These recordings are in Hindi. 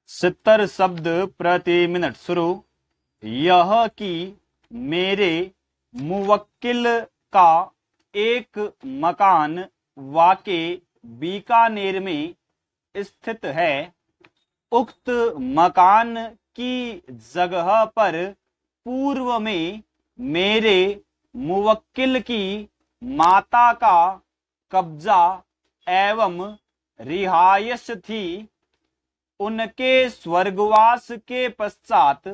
70 शब्द प्रति मिनट शुरू। यह कि मेरे मुवक्किल का एक मकान वाक़ई बीकानेर में स्थित है। उक्त मकान की जगह पर पूर्व में मेरे मुवक्किल की माता का कब्जा एवं रिहायश थी। उनके स्वर्गवास के पश्चात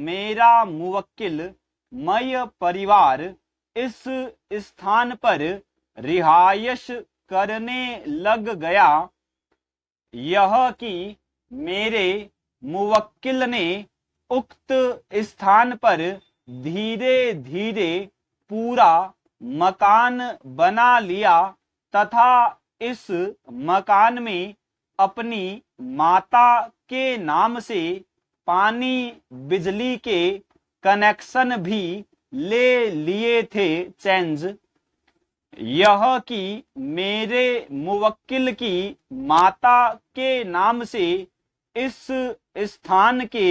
मेरा मुवक्किल मय परिवार इस स्थान पर रिहायश करने लग गया। यह कि मेरे मुवक्किल ने उक्त स्थान पर धीरे धीरे पूरा मकान बना लिया तथा इस मकान में अपनी माता के नाम से पानी बिजली के कनेक्शन भी ले लिए थे चेंज। यह कि मेरे मुवक्किल की माता के नाम से इस स्थान के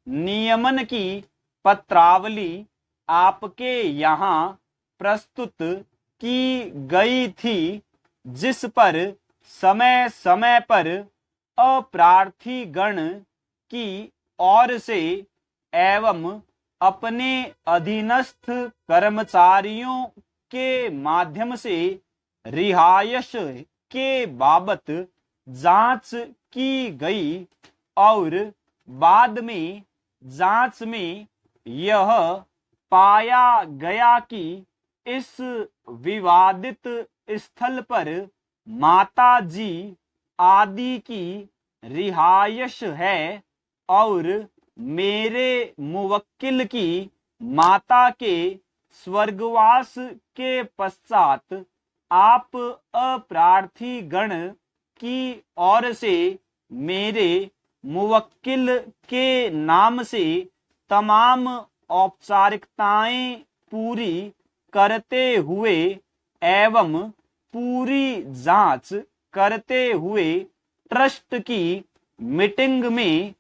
नियमन की पत्रावली आपके यहाँ प्रस्तुत की गई थी, जिस पर समय समय पर अप्रार्थी गण की ओर से एवं अपने अधीनस्थ कर्मचारियों के माध्यम से रिहायश के बाबत जांच की गई और बाद में जांच में यह पाया गया कि इस विवादित स्थल पर माता जी आदि की रिहायश है और मेरे मुवक्किल की माता के स्वर्गवास के पश्चात आप अप्रार्थी गण की ओर से मेरे मुवक्किल के नाम से तमाम औपचारिकताएं पूरी करते हुए एवं पूरी जांच करते हुए ट्रस्ट की मीटिंग में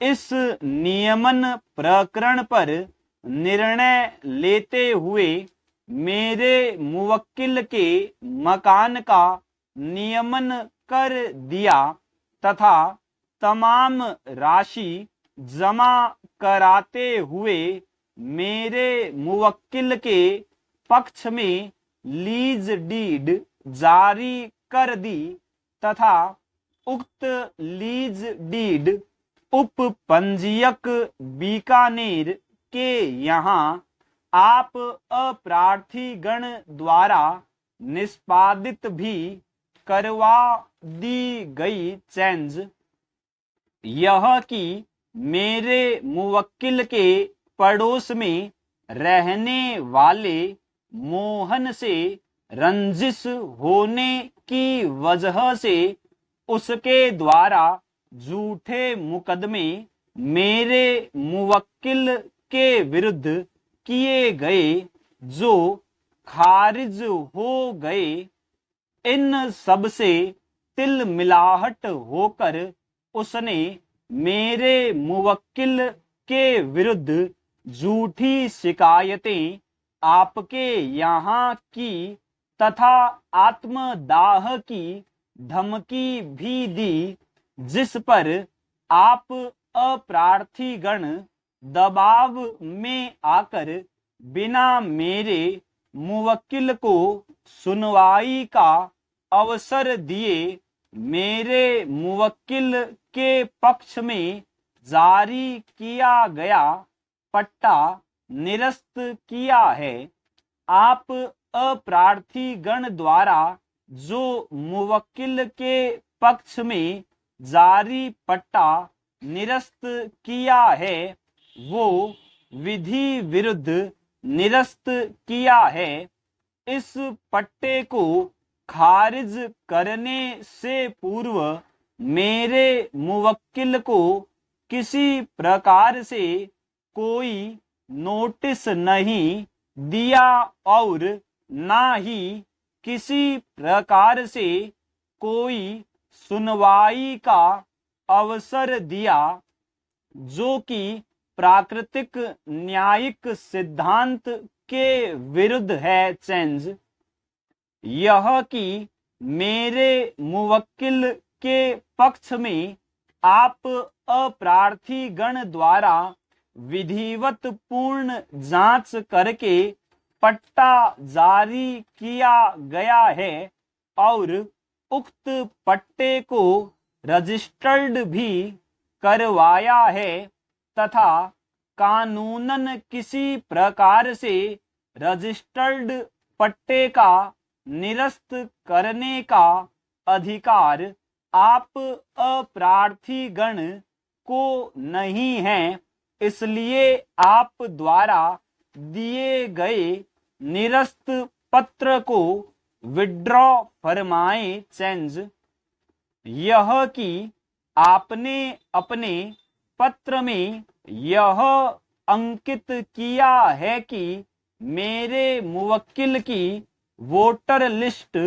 इस नियमन प्रकरण पर निर्णय लेते हुए मेरे मुवक्किल के मकान का नियमन कर दिया तथा तमाम राशि जमा कराते हुए मेरे मुवक्किल के पक्ष में लीज डीड जारी कर दी तथा उक्त लीज डीड उप पंजीयक बीकानेर के यहाँ आप अप्रार्थी गण द्वारा निष्पादित भी करवा दी गई चेंज। यह कि मेरे मुवक्किल के पड़ोस में रहने वाले मोहन से रंजिश होने की वजह से उसके द्वारा झूठे मुकदमे मेरे मुवक्किल के विरुद्ध किए गए जो खारिज हो गए। इन सब से तिल मिलाहट होकर उसने मेरे मुवक्किल के विरुद्ध झूठी शिकायतें आपके यहाँ की तथा आत्मदाह की धमकी भी दी, जिस पर आप अप्रार्थी गण दबाव में आकर बिना मेरे मुवक्किल को सुनवाई का अवसर दिए मेरे मुवक्किल के पक्ष में जारी किया गया पट्टा निरस्त किया है। आप अप्रार्थी गण द्वारा जो मुवक्किल के पक्ष में जारी पट्टा निरस्त किया है वो विधि विरुद्ध निरस्त किया है। इस पट्टे को खारिज करने से पूर्व मेरे मुवक्किल को किसी प्रकार से कोई नोटिस नहीं दिया और ना ही किसी प्रकार से कोई सुनवाई का अवसर दिया, जो कि प्राकृतिक न्यायिक सिद्धांत के विरुद्ध है चेंज, यह कि मेरे मुवक्किल के पक्ष में आप अप्रार्थी गण द्वारा विधिवत पूर्ण जांच करके पट्टा जारी किया गया है और उक्त पट्टे को रजिस्टर्ड भी करवाया है तथा कानूनन किसी प्रकार से रजिस्टर्ड पट्टे का निरस्त करने का अधिकार आप अप्रार्थी गण को नहीं है, इसलिए आप द्वारा दिए गए निरस्त पत्र को विड्रॉ फरमाए चेंज। यह कि आपने अपने पत्र में यह अंकित किया है कि मेरे मुवक्किल की वोटर लिस्ट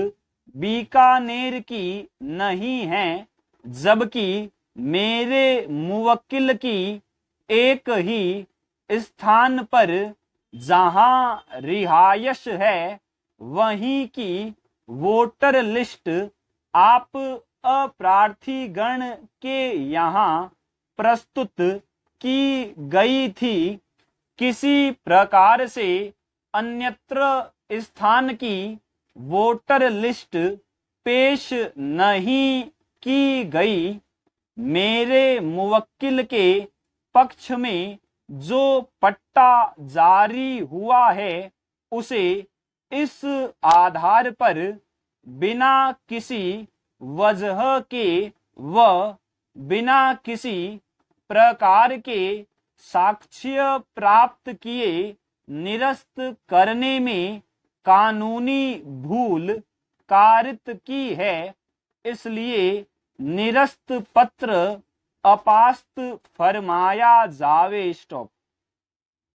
बीकानेर की नहीं है, जबकि मेरे मुवक्किल की एक ही स्थान पर जहां रिहायश है वहीं की वोटर लिस्ट आप अप्रार्थी गण के यहाँ प्रस्तुत की गई थी। किसी प्रकार से अन्यत्र स्थान की वोटर लिस्ट पेश नहीं की गई। मेरे मुवक्किल के पक्ष में जो पट्टा जारी हुआ है उसे इस आधार पर बिना किसी वजह के व बिना किसी प्रकार के साक्ष्य प्राप्त किए निरस्त करने में कानूनी भूल कारित की है, इसलिए निरस्त पत्र अपास्त फरमाया जावे। स्टॉप।